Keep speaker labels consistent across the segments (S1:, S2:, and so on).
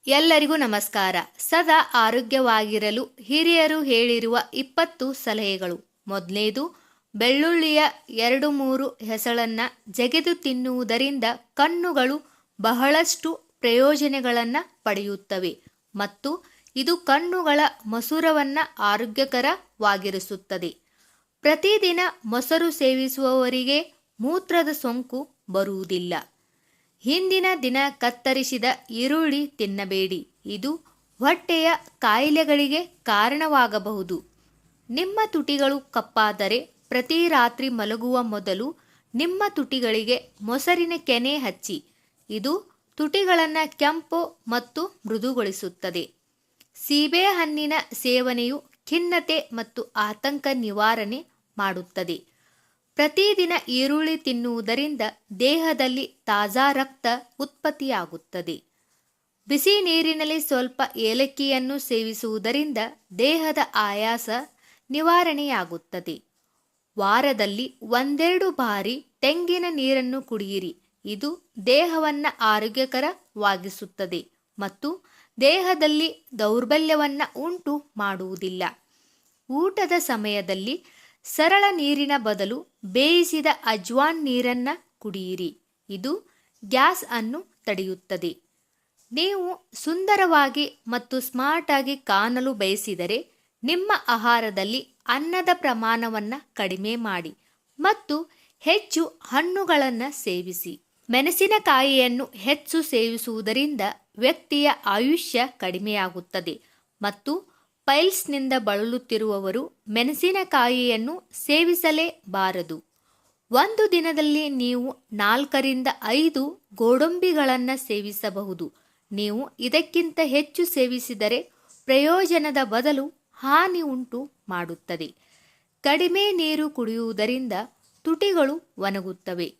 S1: ಎಲ್ಲರಿಗೂ ನಮಸ್ಕಾರ. ಸದಾ ಆರೋಗ್ಯವಾಗಿರಲು ಹಿರಿಯರು ಹೇಳಿರುವ 20 ಸಲಹೆಗಳು. ಮೊದಲನೇದು, ಬೆಳ್ಳುಳ್ಳಿಯ 2-3 ಹೆಸಳನ್ನು ಜಗೆದು ತಿನ್ನುವುದರಿಂದ ಕಣ್ಣುಗಳು ಬಹಳಷ್ಟು ಪ್ರಯೋಜನಗಳನ್ನು ಪಡೆಯುತ್ತವೆ ಮತ್ತು ಇದು ಕಣ್ಣುಗಳ ಮಸೂರವನ್ನು ಆರೋಗ್ಯಕರವಾಗಿರಿಸುತ್ತದೆ. ಪ್ರತಿದಿನ ಮೊಸರು ಸೇವಿಸುವವರಿಗೆ ಮೂತ್ರದ ಸೋಂಕು ಬರುವುದಿಲ್ಲ. ಹಿಂದಿನ ದಿನ ಕತ್ತರಿಸಿದ ಈರುಳ್ಳಿ ತಿನ್ನಬೇಡಿ, ಇದು ಹೊಟ್ಟೆಯ ಕಾಯಿಲೆಗಳಿಗೆ ಕಾರಣವಾಗಬಹುದು. ನಿಮ್ಮ ತುಟಿಗಳು ಕಪ್ಪಾದರೆ ಪ್ರತಿ ರಾತ್ರಿ ಮಲಗುವ ಮೊದಲು ನಿಮ್ಮ ತುಟಿಗಳಿಗೆ ಮೊಸರಿನ ಕೆನೆ ಹಚ್ಚಿ, ಇದು ತುಟಿಗಳನ್ನು ಕೆಂಪು ಮತ್ತು ಮೃದುಗೊಳಿಸುತ್ತದೆ. ಸೀಬೆಹಣ್ಣಿನ ಸೇವನೆಯು ಖಿನ್ನತೆ ಮತ್ತು ಆತಂಕ ನಿವಾರಣೆ ಮಾಡುತ್ತದೆ. ಪ್ರತಿದಿನ ಈರುಳ್ಳಿ ತಿನ್ನುವುದರಿಂದ ದೇಹದಲ್ಲಿ ತಾಜಾ ರಕ್ತ ಉತ್ಪತ್ತಿಯಾಗುತ್ತದೆ. ಬಿಸಿ ನೀರಿನಲ್ಲಿ ಸ್ವಲ್ಪ ಏಲಕ್ಕಿಯನ್ನು ಸೇವಿಸುವುದರಿಂದ ದೇಹದ ಆಯಾಸ ನಿವಾರಣೆಯಾಗುತ್ತದೆ. ವಾರದಲ್ಲಿ 1-2 ಬಾರಿ ತೆಂಗಿನ ನೀರನ್ನು ಕುಡಿಯಿರಿ, ಇದು ದೇಹವನ್ನು ಆರೋಗ್ಯಕರವಾಗಿಸುತ್ತದೆ ಮತ್ತು ದೇಹದಲ್ಲಿ ದೌರ್ಬಲ್ಯವನ್ನು ಉಂಟು ಮಾಡುವುದಿಲ್ಲ. ಊಟದ ಸಮಯದಲ್ಲಿ ಸರಳ ನೀರಿನ ಬದಲು ಬೇಯಿಸಿದ ಅಜ್ವಾನ್ ನೀರನ್ನು ಕುಡಿಯಿರಿ, ಇದು ಗ್ಯಾಸ್ ಅನ್ನು ತಡೆಯುತ್ತದೆ. ನೀವು ಸುಂದರವಾಗಿ ಮತ್ತು ಸ್ಮಾರ್ಟ್ ಆಗಿ ಕಾಣಲು ಬಯಸಿದರೆ ನಿಮ್ಮ ಆಹಾರದಲ್ಲಿ ಅನ್ನದ ಪ್ರಮಾಣವನ್ನು ಕಡಿಮೆ ಮಾಡಿ ಮತ್ತು ಹೆಚ್ಚು ಹಣ್ಣುಗಳನ್ನು ಸೇವಿಸಿ. ಮೆಣಸಿನಕಾಯಿಯನ್ನು ಹೆಚ್ಚು ಸೇವಿಸುವುದರಿಂದ ವ್ಯಕ್ತಿಯ ಆಯುಷ್ಯ ಕಡಿಮೆಯಾಗುತ್ತದೆ ಮತ್ತು ಪೈಲ್ಸ್ನಿಂದ ಬಳಲುತ್ತಿರುವವರು ಮೆಣಸಿನಕಾಯಿಯನ್ನು ಸೇವಿಸಲೇಬಾರದು. ಒಂದು ದಿನದಲ್ಲಿ ನೀವು 4-5 ಗೋಡಂಬಿಗಳನ್ನು ಸೇವಿಸಬಹುದು. ನೀವು ಇದಕ್ಕಿಂತ ಹೆಚ್ಚು ಸೇವಿಸಿದರೆ ಪ್ರಯೋಜನದ ಬದಲು ಹಾನಿ ಉಂಟು ಮಾಡುತ್ತದೆ. ಕಡಿಮೆ ನೀರು ಕುಡಿಯುವುದರಿಂದ ತುಟಿಗಳು ಒಣಗುತ್ತವೆ.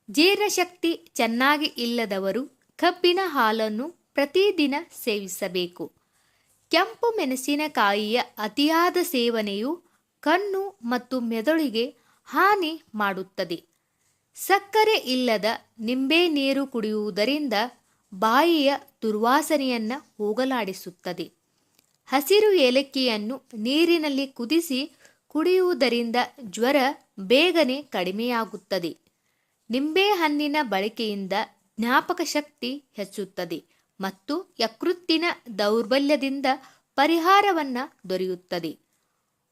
S1: ಜೀರ್ಣಶಕ್ತಿ ಚೆನ್ನಾಗಿ ಇಲ್ಲದವರು ಕಬ್ಬಿನ ಹಾಲನ್ನು ಪ್ರತಿದಿನ ಸೇವಿಸಬೇಕು. ಕೆಂಪು ಮೆಣಸಿನಕಾಯಿಯ ಅತಿಯಾದ ಸೇವನೆಯು ಕಣ್ಣು ಮತ್ತು ಮೆದುಳಿಗೆ ಹಾನಿ ಮಾಡುತ್ತದೆ. ಸಕ್ಕರೆ ಇಲ್ಲದ ನಿಂಬೆ ನೀರು ಕುಡಿಯುವುದರಿಂದ ಬಾಯಿಯ ದುರ್ವಾಸನೆಯನ್ನು ಹೋಗಲಾಡಿಸುತ್ತದೆ. ಹಸಿರು ಏಲಕ್ಕಿಯನ್ನು ನೀರಿನಲ್ಲಿ ಕುದಿಸಿ ಕುಡಿಯುವುದರಿಂದ ಜ್ವರ ಬೇಗನೆ ಕಡಿಮೆಯಾಗುತ್ತದೆ. ನಿಂಬೆಹಣ್ಣಿನ ಬಳಕೆಯಿಂದ ಜ್ಞಾಪಕ ಶಕ್ತಿ ಹೆಚ್ಚುತ್ತದೆ ಮತ್ತು ಯಕೃತ್ತಿನ ದೌರ್ಬಲ್ಯದಿಂದ ಪರಿಹಾರವನ್ನು ದೊರೆಯುತ್ತದೆ.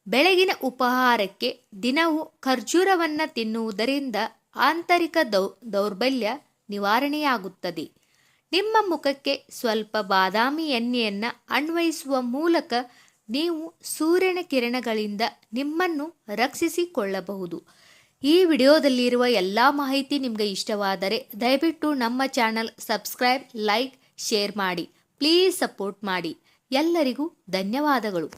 S1: ಬೆಳಗಿನ ಉಪಹಾರಕ್ಕೆ ದಿನವೂ ಖರ್ಜೂರವನ್ನು ತಿನ್ನುವುದರಿಂದ ಆಂತರಿಕ ದೌರ್ಬಲ್ಯ ನಿವಾರಣೆಯಾಗುತ್ತದೆ. ನಿಮ್ಮ ಮುಖಕ್ಕೆ ಸ್ವಲ್ಪ ಬಾದಾಮಿ ಎಣ್ಣೆಯನ್ನು ಅನ್ವಯಿಸುವ ಮೂಲಕ ನೀವು ಸೂರ್ಯನ ಕಿರಣಗಳಿಂದ ನಿಮ್ಮನ್ನು ರಕ್ಷಿಸಿಕೊಳ್ಳಬಹುದು. ಈ ವಿಡಿಯೋದಲ್ಲಿರುವ ಎಲ್ಲ ಮಾಹಿತಿ ನಿಮಗೆ ಇಷ್ಟವಾದರೆ ದಯವಿಟ್ಟು ನಮ್ಮ ಚಾನಲ್ ಸಬ್ಸ್ಕ್ರೈಬ್, ಲೈಕ್, ಶೇರ್ ಮಾಡಿ. ಪ್ಲೀಸ್ ಸಪೋರ್ಟ್ ಮಾಡಿ. ಎಲ್ಲರಿಗೂ ಧನ್ಯವಾದಗಳು.